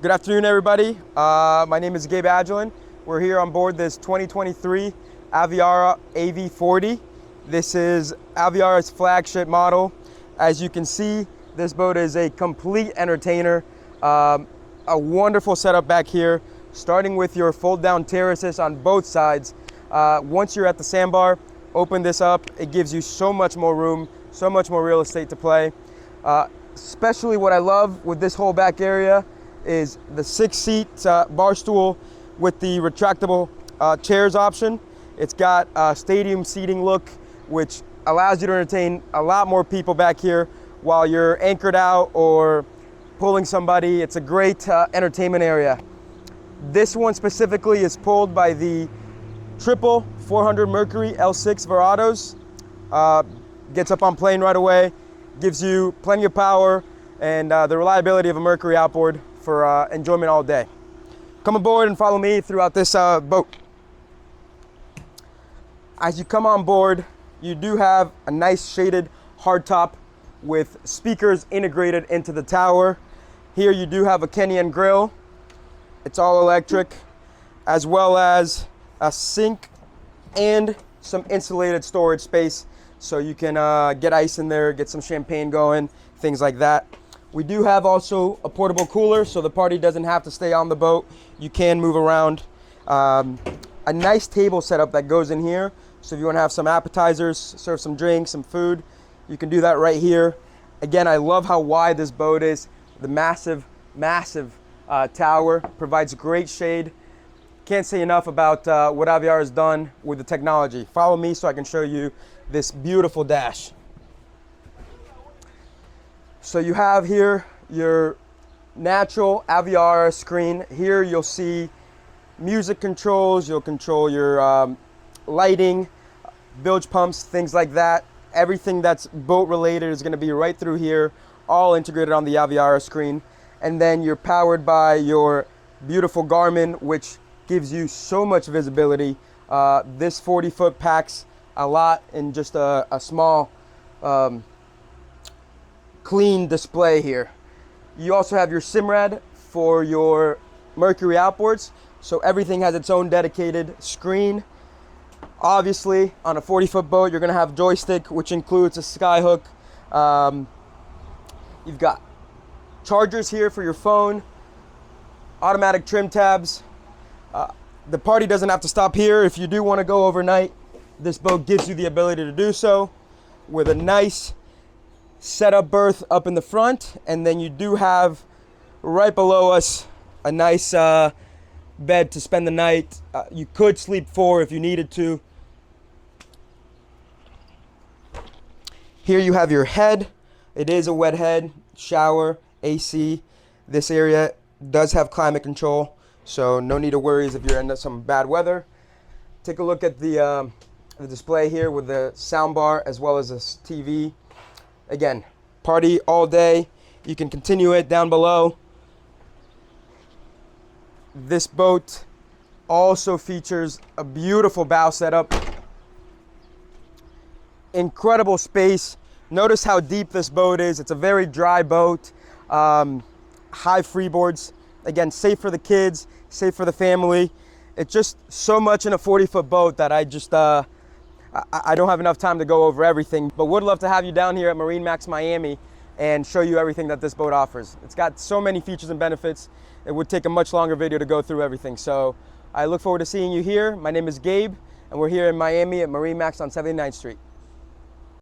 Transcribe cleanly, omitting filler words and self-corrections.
Good afternoon, everybody. My name is Gabe Agelan. We're here on board this 2023 Aviara AV40. This is Aviara's flagship model. As you can see, this boat is a complete entertainer. A wonderful setup back here, starting with your fold-down terraces on both sides. Once you're at the sandbar, open this up. It gives you so much more room, so much more real estate to play. Especially what I love with this whole back area is the 6-seat bar stool with the retractable chairs option. It's got a stadium seating look, which allows you to entertain a lot more people back here while you're anchored out or pulling somebody. It's a great entertainment area. This one specifically is pulled by the triple 400 Mercury L6 Verados. Gets up on plane right away, gives you plenty of power and the reliability of a Mercury outboard for enjoyment all day. Come aboard and follow me throughout this boat. As you come on board, you do have a nice shaded hardtop with speakers integrated into the tower. Here you do have a Kenyan grill. It's all electric, as well as a sink and some insulated storage space, so you can get ice in there, get some champagne going, things like that. We do have also a portable cooler, so the party doesn't have to stay on the boat. You can move around. A nice table setup that goes in here, so if you want to have some appetizers, serve some drinks, some food, you can do that right here. Again, I love how wide this boat is. The massive tower provides great shade. Can't say enough about what Aviara has done with the technology. Follow me so I can show you this beautiful dash. So you have here your natural Aviara screen. Here you'll see music controls. You'll control your lighting, bilge pumps, things like that. Everything that's boat related is going to be right through here, all integrated on the Aviara screen. And then you're powered by your beautiful Garmin, which gives you so much visibility. This 40-foot packs a lot in just a small clean display here. You also have your SIMRAD for your Mercury outboards, so everything has its own dedicated screen. Obviously, on a 40-foot boat, you're going to have joystick, which includes a skyhook. You've got chargers here for your phone, automatic trim tabs. The party doesn't have to stop here. If you do want to go overnight, this boat gives you the ability to do so with a nice setup berth up in the front, and then you do have right below us a nice bed to spend the night. You could sleep 4 if you needed to. Here you have your head. It is a wet head, shower, AC. This area does have climate control, so no need to worry if you're in some bad weather. Take a look at the display here with the sound bar as well as this TV. Again, party all day. You can continue it down below. This boat also features a beautiful bow setup. Incredible space. Notice how deep this boat is. It's a very dry boat. High freeboards. Again, safe for the kids, safe for the family. It's just so much in a 40-foot boat that I don't have enough time to go over everything, but would love to have you down here at MarineMax Miami and show you everything that this boat offers. It's got so many features and benefits. It would take a much longer video to go through everything. So I look forward to seeing you here. My name is Gabe, and we're here in Miami at MarineMax on 79th Street.